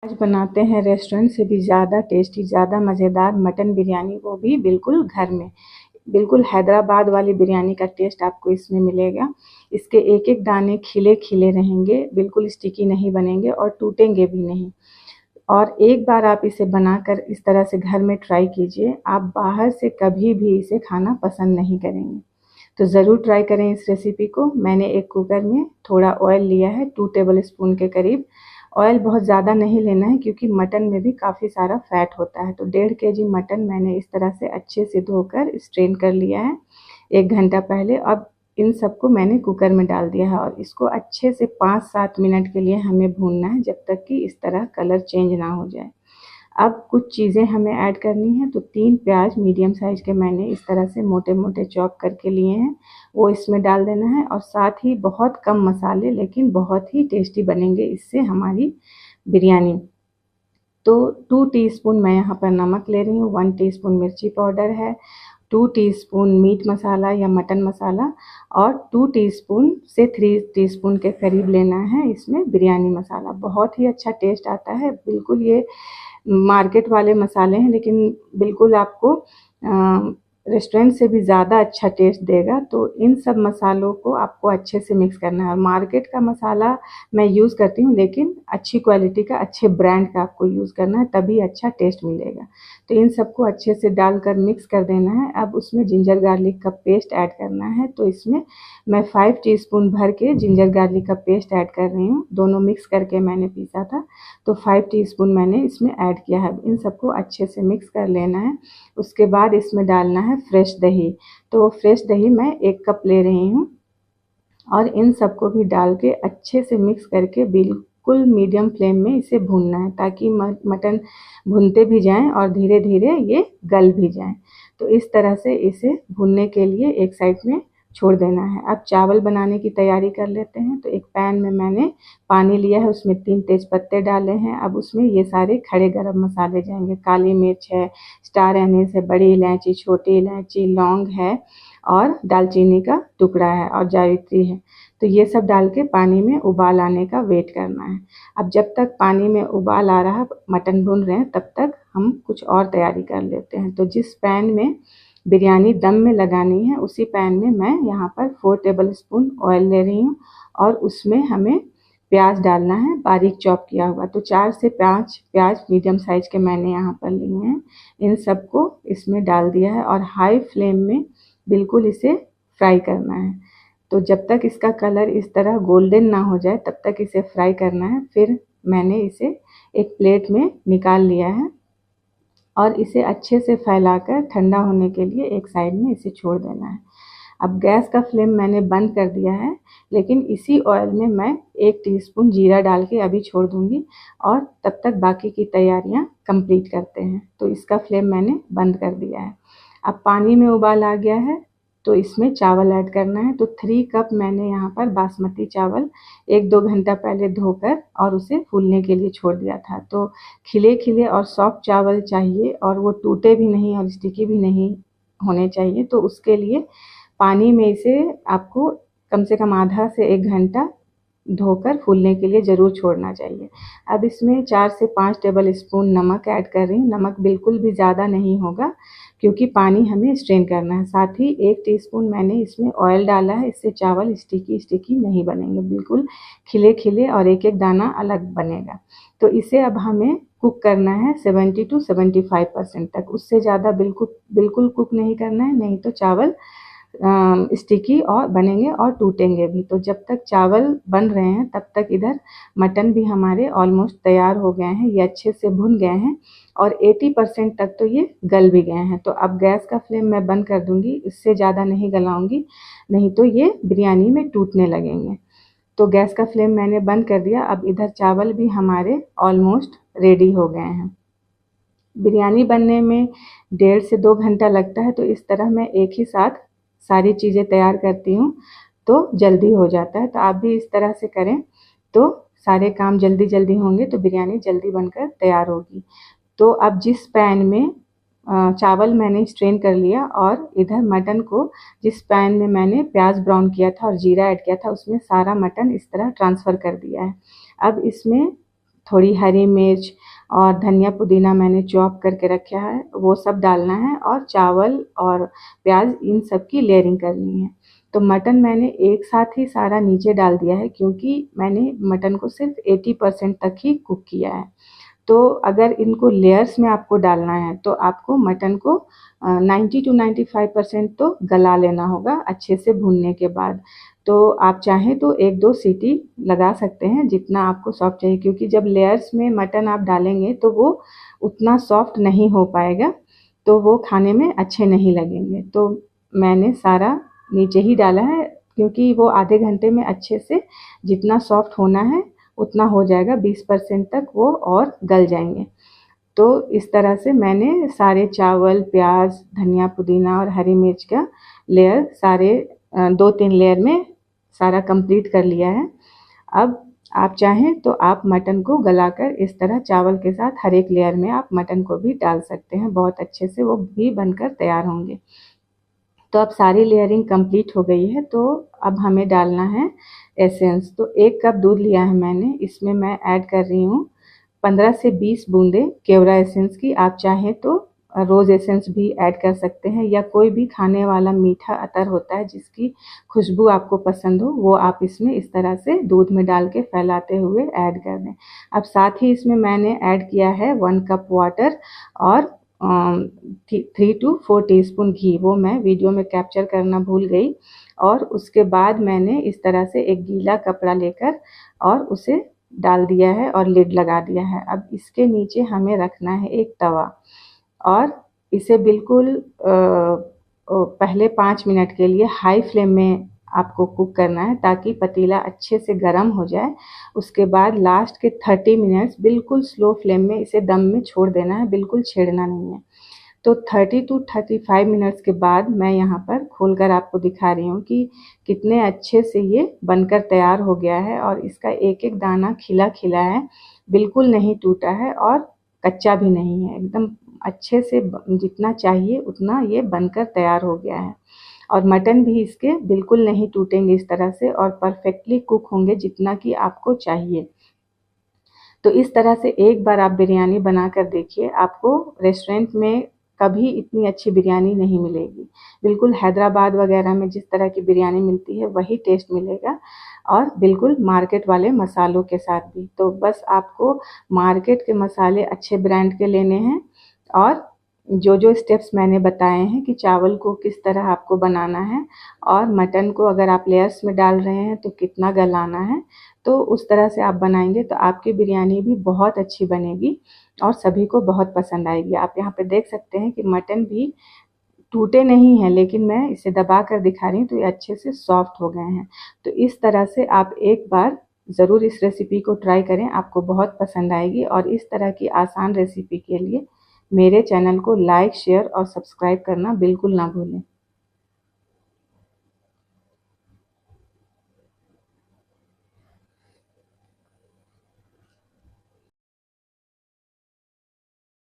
आज बनाते हैं रेस्टोरेंट से भी ज़्यादा टेस्टी, ज़्यादा मज़ेदार मटन बिरयानी, वो भी बिल्कुल घर में। बिल्कुल हैदराबाद वाली बिरयानी का टेस्ट आपको इसमें मिलेगा। इसके एक एक दाने खिले खिले रहेंगे, बिल्कुल स्टिकी नहीं बनेंगे और टूटेंगे भी नहीं। और एक बार आप इसे बनाकर इस तरह से घर में ट्राई कीजिए, आप बाहर से कभी भी इसे खाना पसंद नहीं करेंगे। तो ज़रूर ट्राई करें इस रेसिपी को। मैंने एक कुकर में थोड़ा ऑयल लिया है, 2 टेबल स्पून के करीब। ऑयल बहुत ज़्यादा नहीं लेना है क्योंकि मटन में भी काफ़ी सारा फैट होता है। तो 1.5 केजी मटन मैंने इस तरह से अच्छे से धोकर स्ट्रेन कर लिया है 1 घंटा पहले। अब इन सबको मैंने कुकर में डाल दिया है और इसको अच्छे से 5-7 मिनट के लिए हमें भूनना है, जब तक कि इस तरह कलर चेंज ना हो जाए। अब कुछ चीज़ें हमें ऐड करनी है। तो 3 प्याज मीडियम साइज़ के मैंने इस तरह से मोटे मोटे चॉप करके लिए हैं, वो इसमें डाल देना है। और साथ ही बहुत कम मसाले, लेकिन बहुत ही टेस्टी बनेंगे इससे हमारी बिरयानी। तो 2 टीस्पून मैं यहाँ पर नमक ले रही हूँ, 1 टीस्पून मिर्ची पाउडर है, 2 टीस्पून मीट मसाला या मटन मसाला और 2 टीस्पून से 3 टीस्पून के करीब लेना है इसमें बिरयानी मसाला। बहुत ही अच्छा टेस्ट आता है। बिल्कुल ये मार्केट वाले मसाले हैं, लेकिन बिल्कुल आपको रेस्टोरेंट से भी ज़्यादा अच्छा टेस्ट देगा। तो इन सब मसालों को आपको अच्छे से मिक्स करना है। मार्केट का मसाला मैं यूज़ करती हूँ, लेकिन अच्छी क्वालिटी का, अच्छे ब्रांड का आपको यूज़ करना है, तभी अच्छा टेस्ट मिलेगा। तो इन सबको अच्छे से डालकर मिक्स कर देना है। अब उसमें जिंजर गार्लिक का पेस्ट ऐड करना है। तो इसमें मैं 5 टीस्पून भर के जिंजर गार्लिक का पेस्ट ऐड कर रही हूँ। दोनों मिक्स करके मैंने पीसा था, तो 5 टीस्पून मैंने इसमें ऐड किया है। इन सबको अच्छे से मिक्स कर लेना है। उसके बाद इसमें डालना है फ्रेश दही। तो फ्रेश दही मैं 1 कप ले रही हूँ और इन सबको भी डाल के अच्छे से मिक्स करके बिल्कुल मीडियम फ्लेम में इसे भूनना है, ताकि मटन भूनते भी जाएं और धीरे धीरे ये गल भी जाएं। तो इस तरह से इसे भूनने के लिए एक साइड में छोड़ देना है। अब चावल बनाने की तैयारी कर लेते हैं। तो एक पैन में मैंने पानी लिया है, उसमें 3 तेज़पत्ते डाले हैं। अब उसमें ये सारे खड़े गरम मसाले जाएंगे। काली मिर्च है, स्टार एनीस है, बड़ी इलायची, छोटी इलायची, लौंग है और दालचीनी का टुकड़ा है और जावित्री है। तो ये सब डाल के पानी में उबाल आने का वेट करना है। अब जब तक पानी में उबाल आ रहा, मटन भून रहे हैं, तब तक हम कुछ और तैयारी कर लेते हैं। तो जिस पैन में बिरयानी दम में लगानी है, उसी पैन में मैं यहाँ पर 4 टेबल स्पून ऑयल ले रही हूँ और उसमें हमें प्याज डालना है, बारीक चॉप किया हुआ। तो 4 से 5 प्याज मीडियम साइज़ के मैंने यहाँ पर लिए हैं। इन सबको इसमें डाल दिया है और हाई फ्लेम में बिल्कुल इसे फ्राई करना है। तो जब तक इसका कलर इस तरह गोल्डन ना हो जाए, तब तक इसे फ्राई करना है। फिर मैंने इसे एक प्लेट में निकाल लिया है और इसे अच्छे से फैलाकर ठंडा होने के लिए एक साइड में इसे छोड़ देना है। अब गैस का फ्लेम मैंने बंद कर दिया है, लेकिन इसी ऑयल में मैं 1 टीस्पून जीरा डाल के अभी छोड़ दूंगी और तब तक बाकी की तैयारियां कंप्लीट करते हैं। तो इसका फ्लेम मैंने बंद कर दिया है। अब पानी में उबाल आ गया है, तो इसमें चावल ऐड करना है। तो 3 कप मैंने यहाँ पर बासमती चावल 1-2 घंटा पहले धोकर और उसे फूलने के लिए छोड़ दिया था। तो खिले खिले और सॉफ्ट चावल चाहिए और वो टूटे भी नहीं और स्टिकी भी नहीं होने चाहिए। तो उसके लिए पानी में इसे आपको कम से कम आधा से 1 घंटा धोकर फूलने के लिए ज़रूर छोड़ना चाहिए। अब इसमें 4 से 5 टेबल स्पून नमक ऐड कर रही हूँ। नमक बिल्कुल भी ज़्यादा नहीं होगा, क्योंकि पानी हमें स्ट्रेन करना है। साथ ही 1 टीस्पून मैंने इसमें ऑयल डाला है, इससे चावल स्टिकी नहीं बनेंगे, बिल्कुल खिले खिले और एक एक दाना अलग बनेगा। तो इसे अब हमें कुक करना है 70 to 75% तक। उससे ज़्यादा बिल्कुल कुक नहीं करना है, नहीं तो चावल स्टिकी और बनेंगे और टूटेंगे भी। तो जब तक चावल बन रहे हैं, तब तक इधर मटन भी हमारे ऑलमोस्ट तैयार हो गए हैं। ये अच्छे से भुन गए हैं और 80% तक तो ये गल भी गए हैं। तो अब गैस का फ्लेम मैं बंद कर दूंगी, इससे ज़्यादा नहीं गलाऊंगी, नहीं तो ये बिरयानी में टूटने लगेंगे। तो गैस का फ्लेम मैंने बंद कर दिया। अब इधर चावल भी हमारे ऑलमोस्ट रेडी हो गए हैं। बिरयानी बनने में 1.5 से 2 घंटा लगता है। तो इस तरह मैं एक ही साथ सारी चीज़ें तैयार करती हूँ, तो जल्दी हो जाता है। तो आप भी इस तरह से करें, तो सारे काम जल्दी जल्दी होंगे, तो बिरयानी जल्दी बनकर तैयार होगी। तो अब जिस पैन में चावल मैंने स्ट्रेन कर लिया और इधर मटन को जिस पैन में मैंने प्याज ब्राउन किया था और जीरा ऐड किया था, उसमें सारा मटन इस तरह ट्रांसफ़र कर दिया है। अब इसमें थोड़ी हरी मिर्च और धनिया पुदीना मैंने चॉप करके रखा है, वो सब डालना है और चावल और प्याज इन सब की लेयरिंग करनी है। तो मटन मैंने एक साथ ही सारा नीचे डाल दिया है क्योंकि मैंने मटन को सिर्फ 80% तक ही कुक किया है। तो अगर इनको लेयर्स में आपको डालना है तो आपको मटन को 90 to 95% तो गला लेना होगा अच्छे से भूनने के बाद। तो आप चाहें तो 1-2 सीटी लगा सकते हैं जितना आपको सॉफ्ट चाहिए, क्योंकि जब लेयर्स में मटन आप डालेंगे तो वो उतना सॉफ्ट नहीं हो पाएगा, तो वो खाने में अच्छे नहीं लगेंगे। तो मैंने सारा नीचे ही डाला है क्योंकि वो आधे घंटे में अच्छे से जितना सॉफ्ट होना है उतना हो जाएगा, 20% तक वो और गल जाएंगे। तो इस तरह से मैंने सारे चावल, प्याज, धनिया पुदीना और हरी मिर्च का लेयर सारे 2-3 लेयर में सारा कंप्लीट कर लिया है। अब आप चाहें तो आप मटन को गलाकर इस तरह चावल के साथ हर एक लेयर में आप मटन को भी डाल सकते हैं, बहुत अच्छे से वो भी बनकर तैयार होंगे। तो अब सारी लेयरिंग कंप्लीट हो गई है, तो अब हमें डालना है एसेंस। तो 1 कप दूध लिया है मैंने, इसमें मैं ऐड कर रही हूँ 15 से 20 बूंदे केवड़ा एसेंस की। आप चाहें तो रोज़ एसेंस भी ऐड कर सकते हैं, या कोई भी खाने वाला मीठा अतर होता है जिसकी खुशबू आपको पसंद हो, वो आप इसमें इस तरह से दूध में डाल के फैलाते हुए ऐड कर दें। अब साथ ही इसमें मैंने ऐड किया है 1 कप वाटर और 3 to 4 टीस्पून घी, वो मैं वीडियो में कैप्चर करना भूल गई। और उसके बाद मैंने इस तरह से एक गीला कपड़ा लेकर और उसे डाल दिया है और लिड लगा दिया है। अब इसके नीचे हमें रखना है एक तवा और इसे बिल्कुल पहले 5 मिनट के लिए हाई फ्लेम में आपको कुक करना है ताकि पतीला अच्छे से गर्म हो जाए। उसके बाद लास्ट के 30 मिनट्स बिल्कुल स्लो फ्लेम में इसे दम में छोड़ देना है, बिल्कुल छेड़ना नहीं है। तो 30 to 35 मिनट्स के बाद मैं यहाँ पर खोलकर आपको दिखा रही हूँ कि कितने अच्छे से ये बनकर तैयार हो गया है और इसका एक एक दाना खिला खिला है, बिल्कुल नहीं टूटा है और कच्चा भी नहीं है, एकदम अच्छे से जितना चाहिए उतना ये बनकर तैयार हो गया है। और मटन भी इसके बिल्कुल नहीं टूटेंगे इस तरह से और परफेक्टली कुक होंगे जितना कि आपको चाहिए। तो इस तरह से एक बार आप बिरयानी बनाकर देखिए, आपको रेस्टोरेंट में कभी इतनी अच्छी बिरयानी नहीं मिलेगी। बिल्कुल हैदराबाद वगैरह में जिस तरह की बिरयानी मिलती है वही टेस्ट मिलेगा और बिल्कुल मार्केट वाले मसालों के साथ भी। तो बस आपको मार्केट के मसाले अच्छे ब्रांड के लेने हैं और जो जो स्टेप्स मैंने बताए हैं कि चावल को किस तरह आपको बनाना है और मटन को अगर आप लेयर्स में डाल रहे हैं तो कितना गलाना है, तो उस तरह से आप बनाएंगे तो आपकी बिरयानी भी बहुत अच्छी बनेगी और सभी को बहुत पसंद आएगी। आप यहाँ पे देख सकते हैं कि मटन भी टूटे नहीं हैं, लेकिन मैं इसे दबा कर दिखा रही हूँ तो ये अच्छे से सॉफ्ट हो गए हैं। तो इस तरह से आप एक बार ज़रूर इस रेसिपी को ट्राई करें, आपको बहुत पसंद आएगी। और इस तरह की आसान रेसिपी के लिए मेरे चैनल को लाइक, शेयर और सब्सक्राइब करना बिल्कुल ना भूलें।